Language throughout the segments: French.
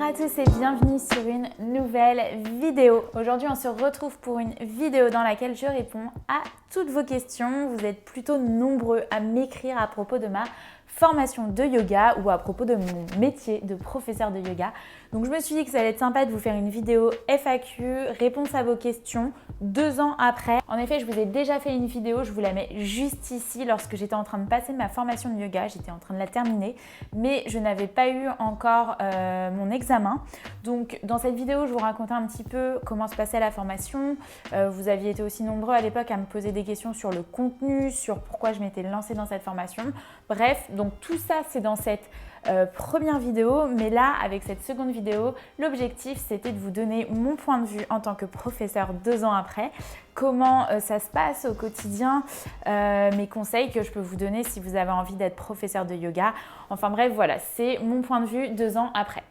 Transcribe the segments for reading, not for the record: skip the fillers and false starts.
à tous et bienvenue sur une nouvelle vidéo. Aujourd'hui on se retrouve pour une vidéo dans laquelle je réponds à toutes vos questions. Vous êtes plutôt nombreux à m'écrire à propos de ma formation de yoga ou à propos de mon métier de professeur de yoga. Donc je me suis dit que ça allait être sympa de vous faire une vidéo FAQ, réponse à vos questions, 2 ans après. En effet, je vous ai déjà fait une vidéo, je vous la mets juste ici lorsque j'étais en train de passer ma formation de yoga, j'étais en train de la terminer, mais je n'avais pas eu encore mon examen. Donc dans cette vidéo, je vous racontais un petit peu comment se passait la formation. Vous aviez été aussi nombreux à l'époque à me poser des questions sur le contenu, sur pourquoi je m'étais lancée dans cette formation. Bref, donc tout ça c'est dans cette première vidéo, mais là avec cette seconde vidéo, l'objectif c'était de vous donner mon point de vue en tant que professeur 2 ans après, comment ça se passe au quotidien, mes conseils que je peux vous donner si vous avez envie d'être professeur de yoga. Enfin bref, voilà, c'est mon point de vue 2 ans après.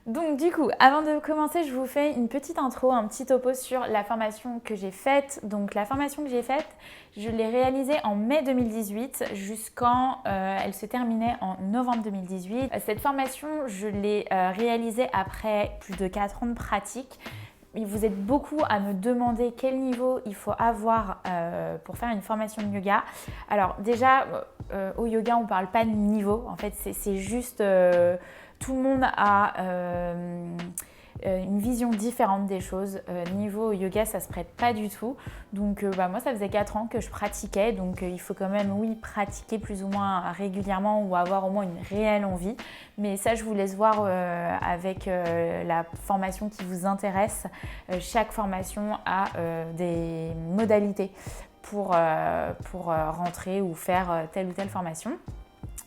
Donc du coup, avant de commencer, je vous fais une petite intro, un petit topo sur la formation que j'ai faite. Donc la formation que j'ai faite, je l'ai réalisée en mai 2018 jusqu'en elle se terminait en novembre 2018. Cette formation, je l'ai réalisée après plus de 4 ans de pratique. Vous êtes beaucoup à me demander quel niveau il faut avoir pour faire une formation de yoga. Alors déjà, au yoga, on ne parle pas de niveau. En fait, c'est juste... tout le monde a une vision différente des choses. Niveau yoga, ça ne se prête pas du tout. Donc moi, ça faisait 4 ans que je pratiquais. Donc il faut quand même, oui, pratiquer plus ou moins régulièrement ou avoir au moins une réelle envie. Mais ça, je vous laisse voir avec la formation qui vous intéresse. Chaque formation a des modalités pour rentrer ou faire telle ou telle formation.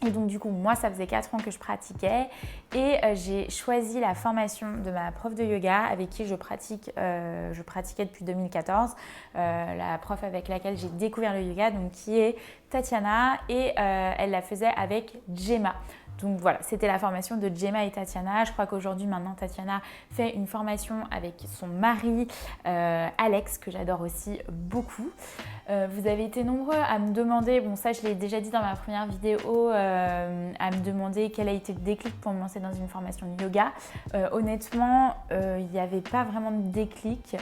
Et donc du coup, moi, ça faisait 4 ans que je pratiquais et j'ai choisi la formation de ma prof de yoga avec qui je pratiquais depuis 2014, la prof avec laquelle j'ai découvert le yoga, donc qui est Tatiana, et elle la faisait avec Gemma. Donc voilà, c'était la formation de Gemma et Tatiana. Je crois qu'aujourd'hui, maintenant, Tatiana fait une formation avec son mari, Alex, que j'adore aussi beaucoup. Vous avez été nombreux à me demander, bon ça je l'ai déjà dit dans ma première vidéo, à me demander quel a été le déclic pour me lancer dans une formation de yoga. Honnêtement, il n'y avait pas vraiment de déclic.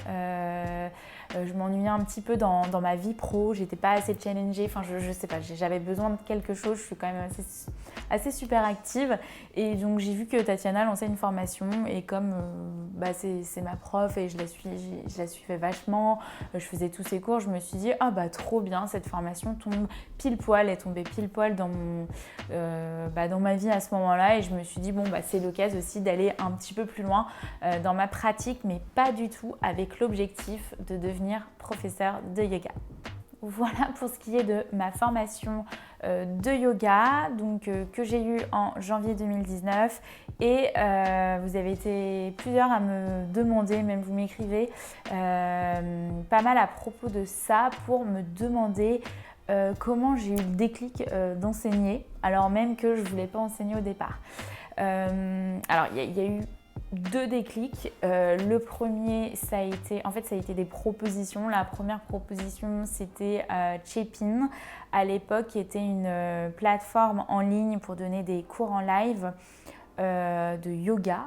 Je m'ennuyais un petit peu dans ma vie pro, j'étais pas assez challengée, enfin je sais pas, j'avais besoin de quelque chose, je suis quand même assez super active et donc j'ai vu que Tatiana lançait une formation et comme c'est ma prof et je la suivais vachement, je faisais tous ses cours, je me suis dit ah bah trop bien, cette formation tombe pile poil, elle tombait pile poil dans ma vie à ce moment-là et je me suis dit bon bah c'est l'occasion aussi d'aller un petit peu plus loin dans ma pratique mais pas du tout avec l'objectif de devenir professeur de yoga. Voilà pour ce qui est de ma formation de yoga donc, que j'ai eue en janvier 2019 et vous avez été plusieurs à me demander, même vous m'écrivez pas mal à propos de ça pour me demander comment j'ai eu le déclic d'enseigner alors même que je ne voulais pas enseigner au départ. Alors il y a eu 2 déclics. Le premier, ça a été des propositions. La première proposition, c'était Chepin, à l'époque, qui était une plateforme en ligne pour donner des cours en live de yoga.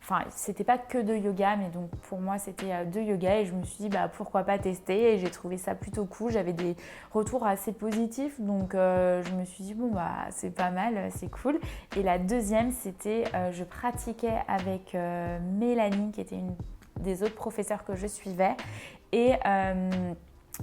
Enfin, c'était pas que de yoga, mais donc pour moi, c'était de yoga et je me suis dit bah, pourquoi pas tester et j'ai trouvé ça plutôt cool. J'avais des retours assez positifs, donc je me suis dit bon bah c'est pas mal, c'est cool. Et la deuxième, c'était je pratiquais avec Mélanie, qui était une des autres professeurs que je suivais et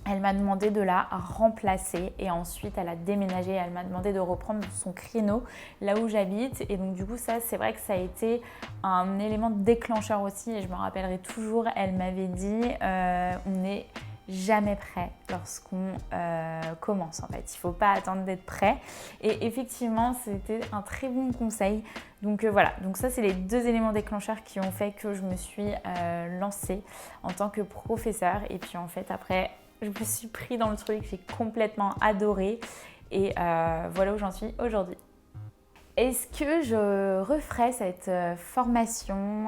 elle m'a demandé de la remplacer et ensuite elle a déménagé, elle m'a demandé de reprendre son créneau là où j'habite et donc du coup ça c'est vrai que ça a été un élément déclencheur aussi et je me rappellerai toujours, elle m'avait dit on n'est jamais prêt lorsqu'on commence en fait, il ne faut pas attendre d'être prêt et effectivement c'était un très bon conseil donc voilà, donc ça c'est les 2 éléments déclencheurs qui ont fait que je me suis lancée en tant que professeur et puis en fait après je me suis pris dans le truc, j'ai complètement adoré et voilà où j'en suis aujourd'hui. Est-ce que je referai cette formation,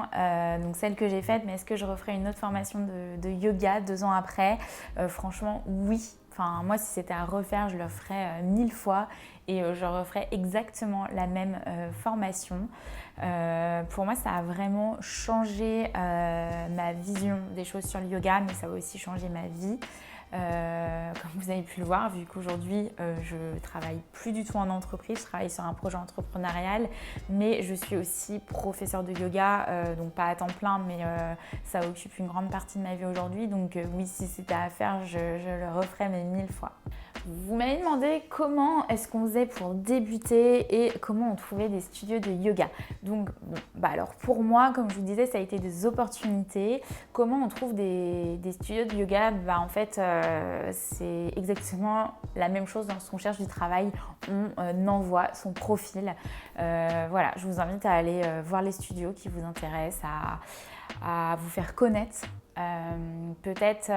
donc celle que j'ai faite, mais est-ce que je referai une autre formation de yoga 2 ans après ? Franchement, oui. Enfin, moi, si c'était à refaire, je le ferais 1000 fois et je referais exactement la même formation. Pour moi, ça a vraiment changé ma vision des choses sur le yoga, mais ça a aussi changé ma vie. Comme vous avez pu le voir, vu qu'aujourd'hui je travaille plus du tout en entreprise, je travaille sur un projet entrepreneurial, mais je suis aussi professeure de yoga, donc pas à temps plein, mais ça occupe une grande partie de ma vie aujourd'hui. Donc oui, si c'était à faire, je le referais mais 1000 fois. Vous m'avez demandé comment est-ce qu'on faisait pour débuter et comment on trouvait des studios de yoga. Donc, alors pour moi, comme je vous disais, ça a été des opportunités. Comment on trouve des studios de yoga? En fait, c'est exactement la même chose lorsqu'on cherche du travail. On envoie son profil. Voilà, je vous invite à aller voir les studios qui vous intéressent, à vous faire connaître. Peut-être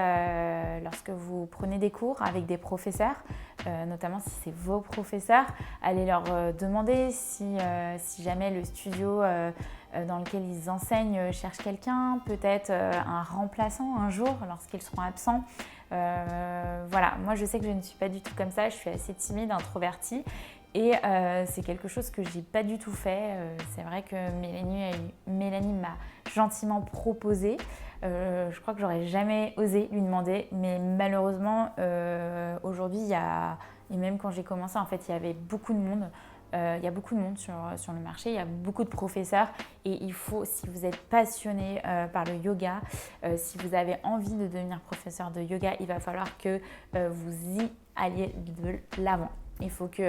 lorsque vous prenez des cours avec des professeurs, notamment si c'est vos professeurs, allez leur demander si jamais le studio dans lequel ils enseignent cherche quelqu'un, peut-être un remplaçant un jour lorsqu'ils seront absents. Voilà, moi je sais que je ne suis pas du tout comme ça, je suis assez timide, introvertie. Et c'est quelque chose que j'ai pas du tout fait. C'est vrai que Mélanie m'a gentiment proposé. Je crois que j'aurais jamais osé lui demander, mais malheureusement aujourd'hui, et même quand j'ai commencé, en fait, il y avait beaucoup de monde. Il y a beaucoup de monde sur le marché, il y a beaucoup de professeurs et il faut, si vous êtes passionné par le yoga, si vous avez envie de devenir professeur de yoga, il va falloir que vous y alliez de l'avant. Il faut que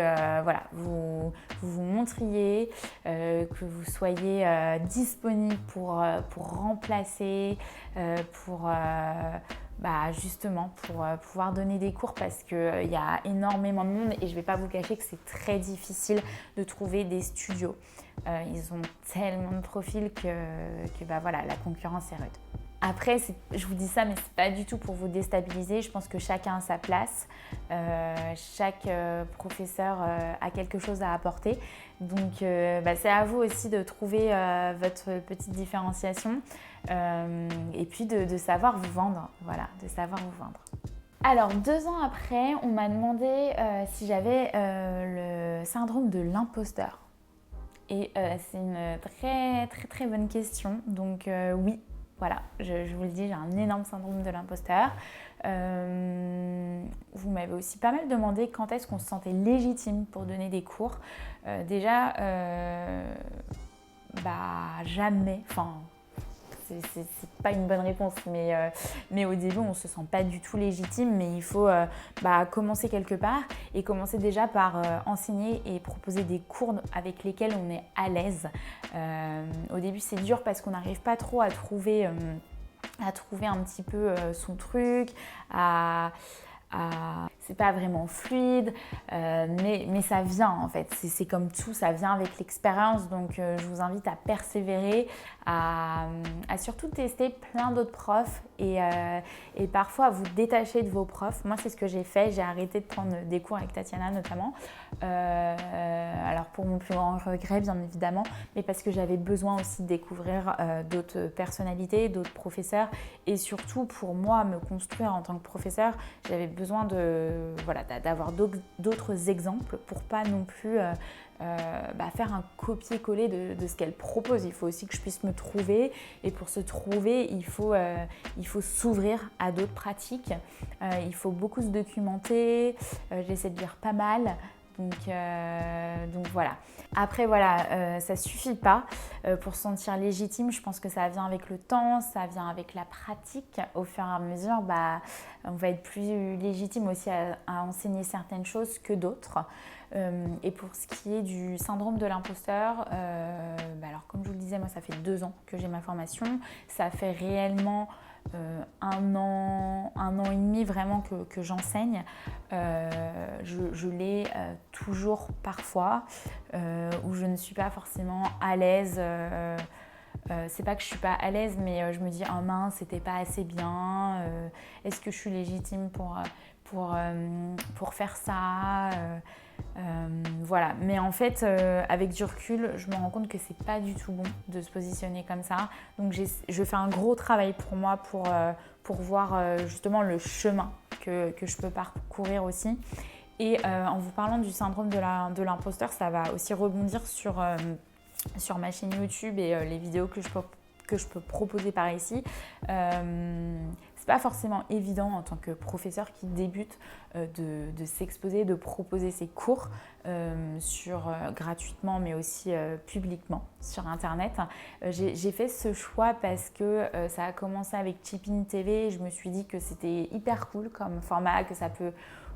vous montriez, que vous soyez disponible pour remplacer, justement pour pouvoir donner des cours parce qu'il y a énormément de monde et je ne vais pas vous cacher que c'est très difficile de trouver des studios. Ils ont tellement de profils que la concurrence est rude. Après, je vous dis ça, mais c'est pas du tout pour vous déstabiliser. Je pense que chacun a sa place. Chaque professeur a quelque chose à apporter. Donc, c'est à vous aussi de trouver votre petite différenciation et puis de savoir vous vendre. Voilà, de savoir vous vendre. Alors, 2 ans après, on m'a demandé si j'avais le syndrome de l'imposteur. Et c'est une très, très, très bonne question. Donc, oui. Voilà, je vous le dis, j'ai un énorme syndrome de l'imposteur. Vous m'avez aussi pas mal demandé quand est-ce qu'on se sentait légitime pour donner des cours. Déjà, jamais. Enfin, c'est pas une bonne réponse, mais au début, on se sent pas du tout légitime. Mais il faut commencer quelque part et commencer déjà par enseigner et proposer des cours avec lesquels on est à l'aise. Au début, c'est dur parce qu'on n'arrive pas trop à trouver un petit peu son truc, c'est pas vraiment fluide, mais ça vient en fait. C'est comme tout, ça vient avec l'expérience. Donc je vous invite à persévérer, à surtout tester plein d'autres profs et parfois à vous détacher de vos profs. Moi, c'est ce que j'ai fait. J'ai arrêté de prendre des cours avec Tatiana notamment. Alors pour mon plus grand regret, bien évidemment, mais parce que j'avais besoin aussi de découvrir d'autres personnalités, d'autres professeurs et surtout pour moi me construire en tant que professeur, j'avais besoin d'avoir d'autres exemples pour pas non plus faire un copier-coller de ce qu'elle propose. Il faut aussi que je puisse me trouver et pour se trouver, il faut s'ouvrir à d'autres pratiques. Il faut beaucoup se documenter. J'essaie de lire pas mal. Donc voilà. Après ça suffit pas pour se sentir légitime. Je pense que ça vient avec le temps, ça vient avec la pratique. Au fur et à mesure, on va être plus légitime aussi à enseigner certaines choses que d'autres. Et pour ce qui est du syndrome de l'imposteur, alors comme je vous le disais, moi ça fait 2 ans que j'ai ma formation. Ça fait réellement 1 an et demi vraiment que j'enseigne. Je l'ai toujours parfois où je ne suis pas forcément à l'aise. C'est pas que je suis pas à l'aise, mais je me dis oh mince, c'était pas assez bien. Est-ce que je suis légitime pour faire ça voilà, mais en fait avec du recul je me rends compte que c'est pas du tout bon de se positionner comme ça, donc je fais un gros travail pour moi pour voir justement le chemin que je peux parcourir aussi. Et en vous parlant du syndrome de l'imposteur, ça va aussi rebondir sur ma chaîne YouTube et les vidéos que je peux proposer par ici. C'est pas forcément évident en tant que professeur qui débute de s'exposer, de proposer ses cours gratuitement mais aussi publiquement sur internet. J'ai fait ce choix parce que ça a commencé avec Chipin TV et je me suis dit que c'était hyper cool comme format, que ça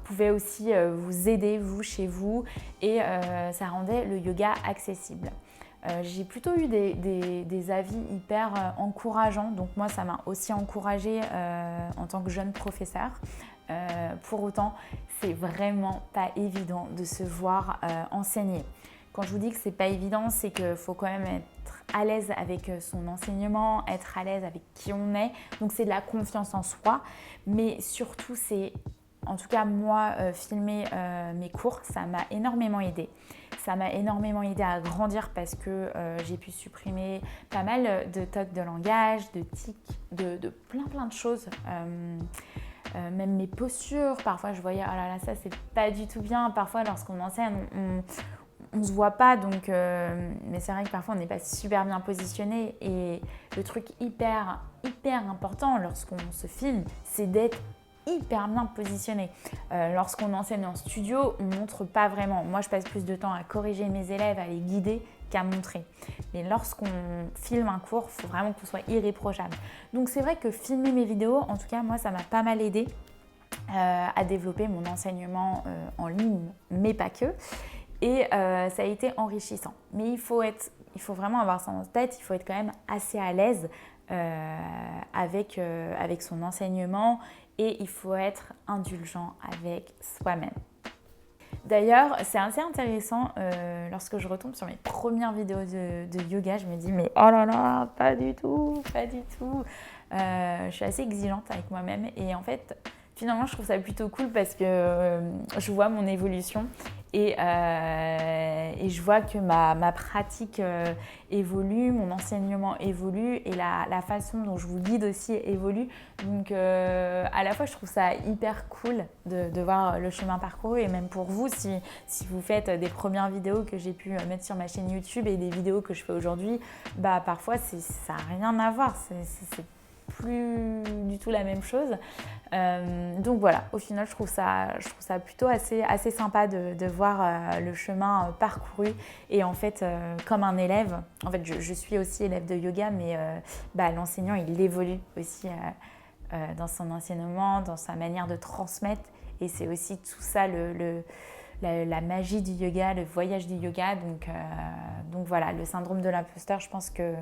pouvait aussi vous aider vous chez vous et ça rendait le yoga accessible. J'ai plutôt eu des avis hyper encourageants, donc moi ça m'a aussi encouragée en tant que jeune professeur. Pour autant, c'est vraiment pas évident de se voir enseigner. Quand je vous dis que c'est pas évident, c'est qu'il faut quand même être à l'aise avec son enseignement, être à l'aise avec qui on est. Donc c'est de la confiance en soi, mais surtout c'est, en tout cas moi, filmer mes cours, ça m'a énormément aidée. Ça m'a énormément aidé à grandir parce que j'ai pu supprimer pas mal de tocs de langage, de tics, de plein de choses. Même mes postures, parfois je voyais, oh là là, ça c'est pas du tout bien. Parfois lorsqu'on enseigne, on se voit pas, donc, mais c'est vrai que parfois on n'est pas super bien positionné. Et le truc hyper important lorsqu'on se filme, c'est d'être hyper bien positionné. Lorsqu'on enseigne en studio, on ne montre pas vraiment. Moi, je passe plus de temps à corriger mes élèves, à les guider qu'à montrer. Mais lorsqu'on filme un cours, il faut vraiment qu'on soit irréprochable. Donc c'est vrai que filmer mes vidéos, en tout cas, moi, ça m'a pas mal aidé à développer mon enseignement en ligne, mais pas que. Et ça a été enrichissant. Mais il faut vraiment avoir ça en tête, il faut être quand même assez à l'aise avec son enseignement. Et il faut être indulgent avec soi-même. D'ailleurs, c'est assez intéressant, lorsque je retombe sur mes premières vidéos de yoga, je me dis mais oh là là, pas du tout. Je suis assez exigeante avec moi-même et en fait, finalement, je trouve ça plutôt cool parce que je vois mon évolution et je vois que ma pratique évolue, mon enseignement évolue et la façon dont je vous guide aussi évolue. Donc à la fois, je trouve ça hyper cool de voir le chemin parcouru et même pour vous, si vous faites des premières vidéos que j'ai pu mettre sur ma chaîne YouTube et des vidéos que je fais aujourd'hui, bah parfois ça n'a rien à voir, c'est plus du tout la même chose. Donc voilà, au final, je trouve ça plutôt assez sympa de voir le chemin parcouru et en fait, comme un élève, en fait, je suis aussi élève de yoga, mais l'enseignant, il évolue aussi dans son enseignement, dans sa manière de transmettre et c'est aussi tout ça la magie du yoga, le voyage du yoga. Donc voilà, le syndrome de l'imposteur, je pense que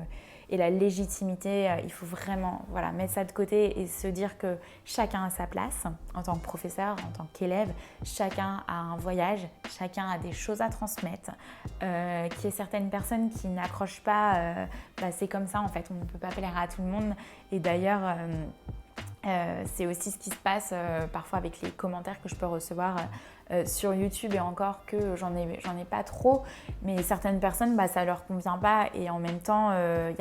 et la légitimité, il faut vraiment mettre ça de côté et se dire que chacun a sa place en tant que professeur, en tant qu'élève. Chacun a un voyage, chacun a des choses à transmettre. Qu'il y ait certaines personnes qui n'accrochent pas, c'est comme ça en fait, on ne peut pas plaire à tout le monde. Et d'ailleurs, c'est aussi ce qui se passe parfois avec les commentaires que je peux recevoir sur YouTube et encore que j'en ai pas trop, mais certaines personnes, ça leur convient pas et en même temps, il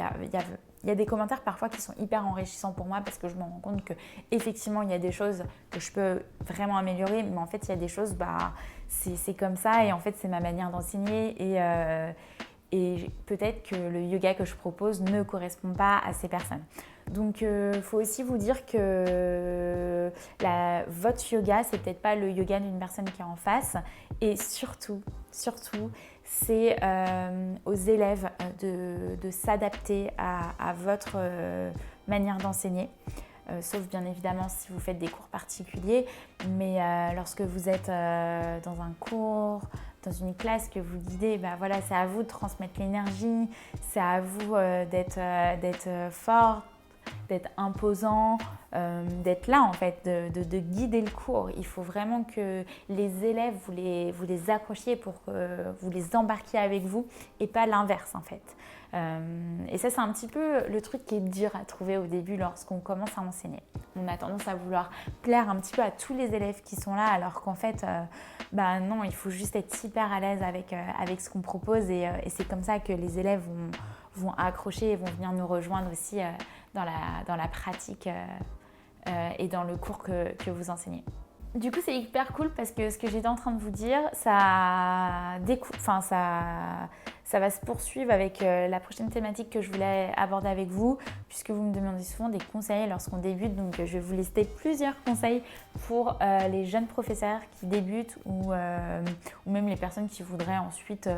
y a des commentaires parfois qui sont hyper enrichissants pour moi parce que je me rends compte que effectivement il y a des choses que je peux vraiment améliorer, mais en fait il y a des choses, c'est comme ça et en fait c'est ma manière d'enseigner et peut-être que le yoga que je propose ne correspond pas à ces personnes. Donc, il faut aussi vous dire que votre yoga, c'est peut-être pas le yoga d'une personne qui est en face. Et surtout, c'est aux élèves de s'adapter à votre manière d'enseigner. Sauf bien évidemment si vous faites des cours particuliers. Mais lorsque vous êtes dans un cours, dans une classe que vous guidez, c'est à vous de transmettre l'énergie. C'est à vous d'être fort, d'être imposant, d'être là en fait, de guider le cours. Il faut vraiment que les élèves, vous les accrochiez pour que vous les embarquiez avec vous et pas l'inverse en fait. Et ça c'est un petit peu le truc qui est dur à trouver au début lorsqu'on commence à enseigner. On a tendance à vouloir plaire un petit peu à tous les élèves qui sont là alors qu'en fait non, il faut juste être super à l'aise avec ce qu'on propose et c'est comme ça que les élèves vont accrocher et vont venir nous rejoindre aussi dans la pratique et dans le cours que vous enseignez. Du coup, c'est hyper cool parce que ce que j'étais en train de vous dire, ça va se poursuivre avec la prochaine thématique que je voulais aborder avec vous, puisque vous me demandez souvent des conseils lorsqu'on débute. Donc, je vais vous lister plusieurs conseils pour les jeunes professeurs qui débutent ou même les personnes qui voudraient ensuite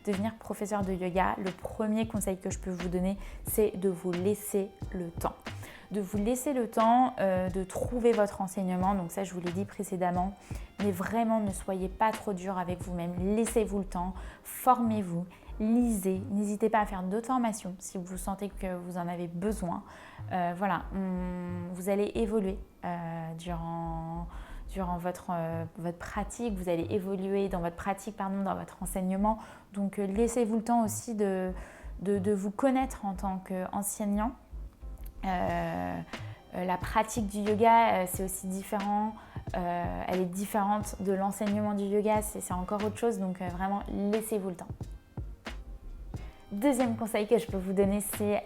devenir professeurs de yoga. Le premier conseil que je peux vous donner, c'est de vous laisser le temps. De vous laisser le temps de trouver votre enseignement. Donc ça, je vous l'ai dit précédemment. Mais vraiment, ne soyez pas trop dur avec vous-même. Laissez-vous le temps. Formez-vous. Lisez. N'hésitez pas à faire d'autres formations si vous sentez que vous en avez besoin. Voilà, vous allez évoluer durant votre pratique. Vous allez évoluer dans votre pratique, dans votre enseignement. Donc, laissez-vous le temps aussi de vous connaître en tant qu'enseignant. La pratique du yoga, c'est aussi différent. Elle est différente de l'enseignement du yoga, c'est encore autre chose. Donc vraiment, laissez-vous le temps. Deuxième conseil que je peux vous donner, c'est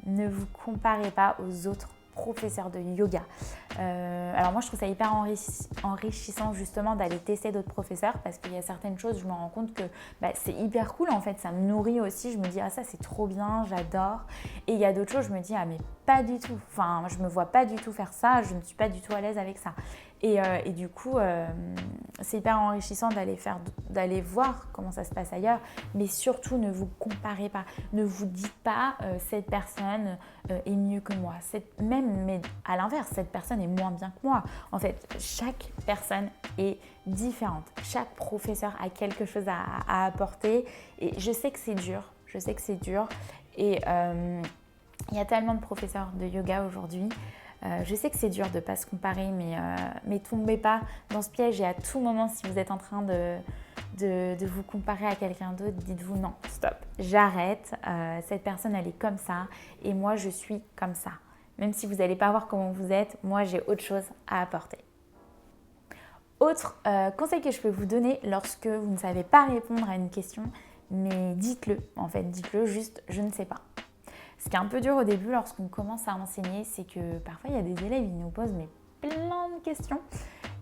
ne vous comparez pas aux autres professeurs de yoga. Alors moi, je trouve ça hyper enrichissant justement d'aller tester d'autres professeurs parce qu'il y a certaines choses, je me rends compte que c'est hyper cool en fait, ça me nourrit aussi. Je me dis, ah ça c'est trop bien, j'adore. Et il y a d'autres choses, je me dis, ah mais pas du tout. Enfin, je me vois pas du tout faire ça, je ne suis pas du tout à l'aise avec ça. Et du coup, c'est hyper enrichissant d'aller voir comment ça se passe ailleurs, mais surtout ne vous comparez pas. Ne vous dites pas cette personne est mieux que moi. Mais à l'inverse, cette personne est moins bien que moi. En fait, chaque personne est différente. Chaque professeur a quelque chose à apporter. Et je sais que c'est dur. Et il y a tellement de professeurs de yoga aujourd'hui. Je sais que c'est dur de ne pas se comparer, mais tombez pas dans ce piège et à tout moment, si vous êtes en train de vous comparer à quelqu'un d'autre, dites-vous non, stop, j'arrête, cette personne elle est comme ça et moi je suis comme ça. Même si vous n'allez pas voir comment vous êtes, moi j'ai autre chose à apporter. Autre conseil que je peux vous donner lorsque vous ne savez pas répondre à une question, mais dites-le, en fait, dites-le juste je ne sais pas. Ce qui est un peu dur au début lorsqu'on commence à enseigner, c'est que parfois il y a des élèves, ils nous posent plein de questions.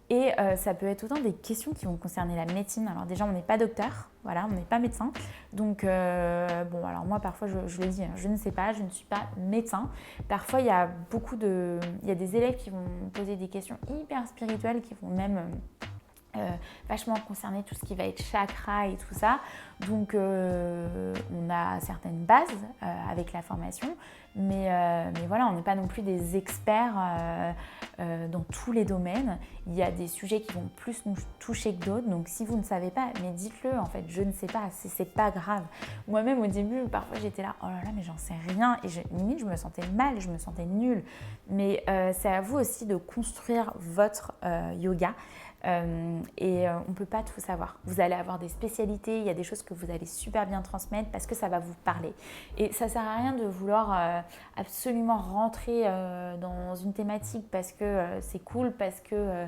Et ça peut être autant des questions qui vont concerner la médecine. Alors déjà, on n'est pas docteur, voilà, on n'est pas médecin. Donc, alors moi, parfois, je le dis, je ne sais pas, je ne suis pas médecin. Parfois, il y a des élèves qui vont poser des questions hyper spirituelles, qui vont même vachement concerner tout ce qui va être chakra et tout ça. Donc on a certaines bases avec la formation, mais voilà, on n'est pas non plus des experts dans tous les domaines. Il y a des sujets qui vont plus nous toucher que d'autres, donc si vous ne savez pas, mais dites-le en fait, je ne sais pas, c'est pas grave. Moi-même au début, parfois j'étais là, oh là là, mais j'en sais rien, et limite je me sentais mal, je me sentais nulle. Mais c'est à vous aussi de construire votre yoga. On ne peut pas tout savoir. Vous allez avoir des spécialités, il y a des choses que vous allez super bien transmettre parce que ça va vous parler. Et ça ne sert à rien de vouloir absolument rentrer dans une thématique parce que c'est cool, parce que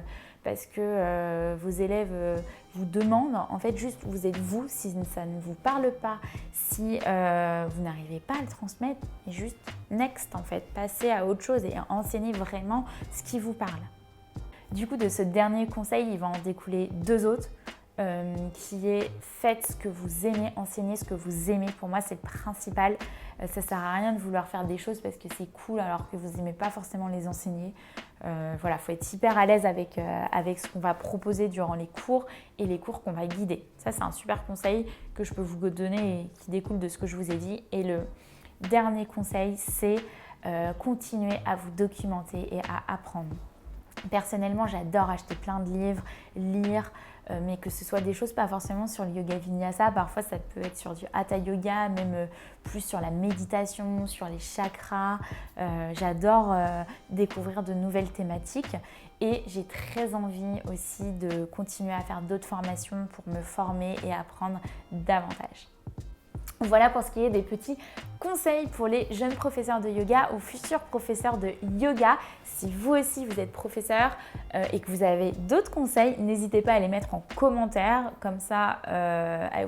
vos élèves vous demandent. En fait, juste vous êtes vous, si ça ne vous parle pas, si vous n'arrivez pas à le transmettre, et juste next en fait, passez à autre chose et enseignez vraiment ce qui vous parle. Du coup, de ce dernier conseil, il va en découler deux autres, qui est faites ce que vous aimez, enseignez ce que vous aimez. Pour moi, c'est le principal. Ça ne sert à rien de vouloir faire des choses parce que c'est cool alors que vous n'aimez pas forcément les enseigner. Voilà, il faut être hyper à l'aise avec ce qu'on va proposer durant les cours et les cours qu'on va guider. Ça, c'est un super conseil que je peux vous donner et qui découle de ce que je vous ai dit. Et le dernier conseil, c'est continuer à vous documenter et à apprendre. Personnellement, j'adore acheter plein de livres, lire, mais que ce soit des choses pas forcément sur le yoga vinyasa. Parfois, ça peut être sur du hatha yoga, même plus sur la méditation, sur les chakras. J'adore découvrir de nouvelles thématiques et j'ai très envie aussi de continuer à faire d'autres formations pour me former et apprendre davantage. Voilà pour ce qui est des petits conseils pour les jeunes professeurs de yoga ou futurs professeurs de yoga. Si vous aussi vous êtes professeur et que vous avez d'autres conseils, n'hésitez pas à les mettre en commentaire. Comme ça,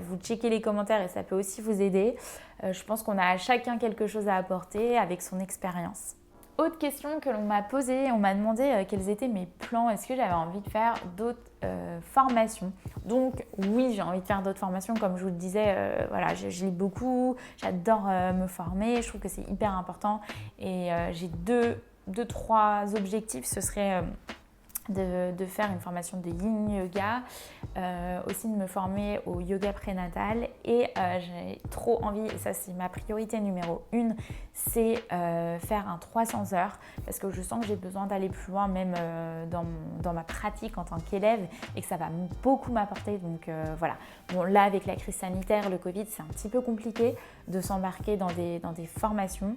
vous checkez les commentaires et ça peut aussi vous aider. Je pense qu'on a chacun quelque chose à apporter avec son expérience. Autre question que l'on m'a posée, on m'a demandé quels étaient mes plans, est-ce que j'avais envie de faire d'autres formations. Donc oui, j'ai envie de faire d'autres formations, comme je vous le disais, voilà, je lis beaucoup, j'adore me former, je trouve que c'est hyper important et j'ai trois objectifs, ce serait de faire une formation de yin yoga, aussi de me former au yoga prénatal et j'ai trop envie, et ça c'est ma priorité numéro 1, c'est faire un 300 heures parce que je sens que j'ai besoin d'aller plus loin même dans ma pratique en tant qu'élève et que ça va beaucoup m'apporter. Donc voilà, bon là avec la crise sanitaire, le Covid, c'est un petit peu compliqué de s'embarquer dans des formations.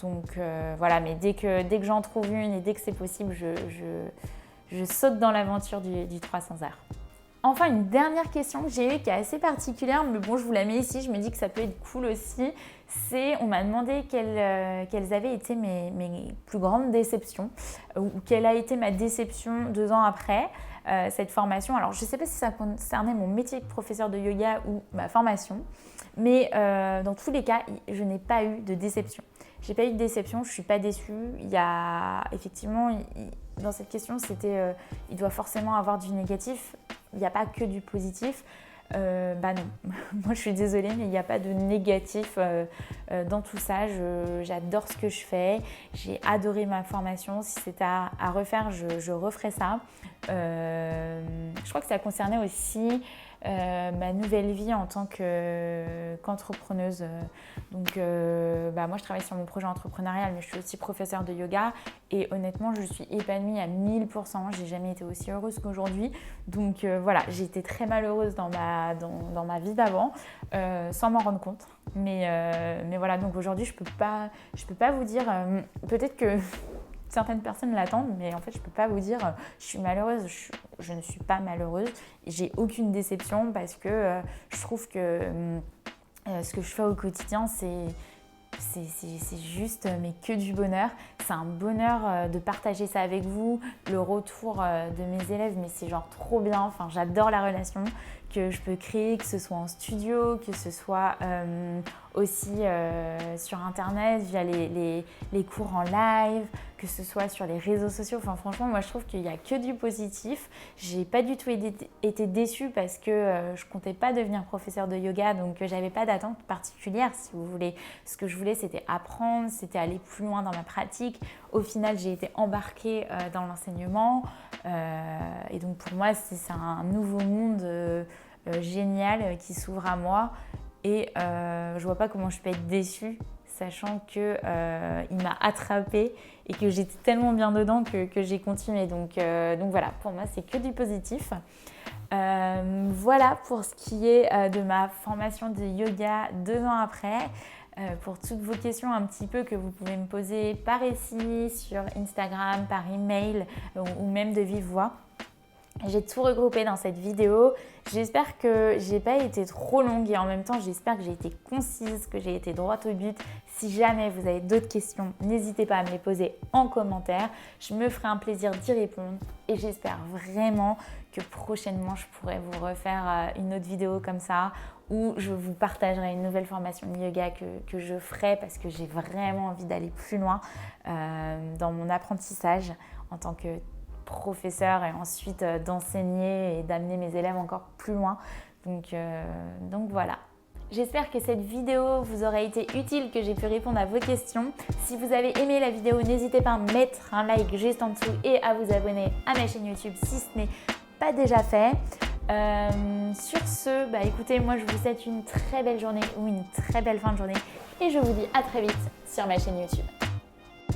Donc voilà, mais dès que j'en trouve une et dès que c'est possible, je saute dans l'aventure du 300 heures. Enfin, une dernière question que j'ai eue qui est assez particulière, mais bon, je vous la mets ici, je me dis que ça peut être cool aussi. On m'a demandé quelles avaient été mes plus grandes déceptions ou quelle a été ma déception 2 ans après cette formation. Alors, je ne sais pas si ça concernait mon métier de professeur de yoga ou ma formation, mais dans tous les cas, je n'ai pas eu de déception. J'ai pas eu de déception, je suis pas déçue. Il y a effectivement, dans cette question, c'était il doit forcément avoir du négatif. Il n'y a pas que du positif. Bah non, moi je suis désolée, mais il n'y a pas de négatif dans tout ça. J'adore ce que je fais. J'ai adoré ma formation. Si c'était à refaire, je referais ça. Je crois que ça concernait aussi ma nouvelle vie en tant qu'entrepreneuse. Donc bah moi je travaille sur mon projet entrepreneurial, mais je suis aussi professeure de yoga et honnêtement je suis épanouie à 1000%. J'ai jamais été aussi heureuse qu'aujourd'hui. Donc voilà, j'ai été très malheureuse dans ma vie d'avant sans m'en rendre compte. Mais voilà, donc aujourd'hui je peux pas vous dire, peut-être que certaines personnes l'attendent, mais en fait, je ne peux pas vous dire je suis malheureuse. Je ne suis pas malheureuse. J'ai aucune déception parce que je trouve que ce que je fais au quotidien, c'est juste mais que du bonheur. C'est un bonheur de partager ça avec vous. Le retour de mes élèves, mais c'est genre trop bien. Enfin, j'adore la relation que je peux créer, que ce soit en studio, que ce soit aussi sur internet via les cours en live, que ce soit sur les réseaux sociaux. Enfin franchement, moi je trouve qu'il n'y a que du positif. J'ai pas du tout été déçue parce que je comptais pas devenir professeure de yoga, donc j'avais pas d'attente particulière, si vous voulez. Ce que je voulais, c'était apprendre, c'était aller plus loin dans ma pratique. Au final, j'ai été embarquée dans l'enseignement et donc pour moi, c'est un nouveau monde génial qui s'ouvre à moi et je vois pas comment je peux être déçue sachant qu'il m'a attrapée et que j'étais tellement bien dedans que j'ai continué. Donc voilà, pour moi, c'est que du positif. Voilà pour ce qui est de ma formation de yoga 2 ans après. Pour toutes vos questions un petit peu que vous pouvez me poser par ici, sur Instagram, par email ou même de vive voix. J'ai tout regroupé dans cette vidéo. J'espère que j'ai pas été trop longue et en même temps j'espère que j'ai été concise, que j'ai été droite au but. Si jamais vous avez d'autres questions, n'hésitez pas à me les poser en commentaire. Je me ferai un plaisir d'y répondre et j'espère vraiment que prochainement je pourrai vous refaire une autre vidéo comme ça où je vous partagerai une nouvelle formation de yoga que je ferai parce que j'ai vraiment envie d'aller plus loin dans mon apprentissage en tant que professeur et ensuite d'enseigner et d'amener mes élèves encore plus loin. Donc voilà. J'espère que cette vidéo vous aura été utile, que j'ai pu répondre à vos questions. Si vous avez aimé la vidéo, n'hésitez pas à mettre un like juste en dessous et à vous abonner à ma chaîne YouTube si ce n'est pas déjà fait. Sur ce, écoutez, moi je vous souhaite une très belle journée ou une très belle fin de journée et je vous dis à très vite sur ma chaîne YouTube.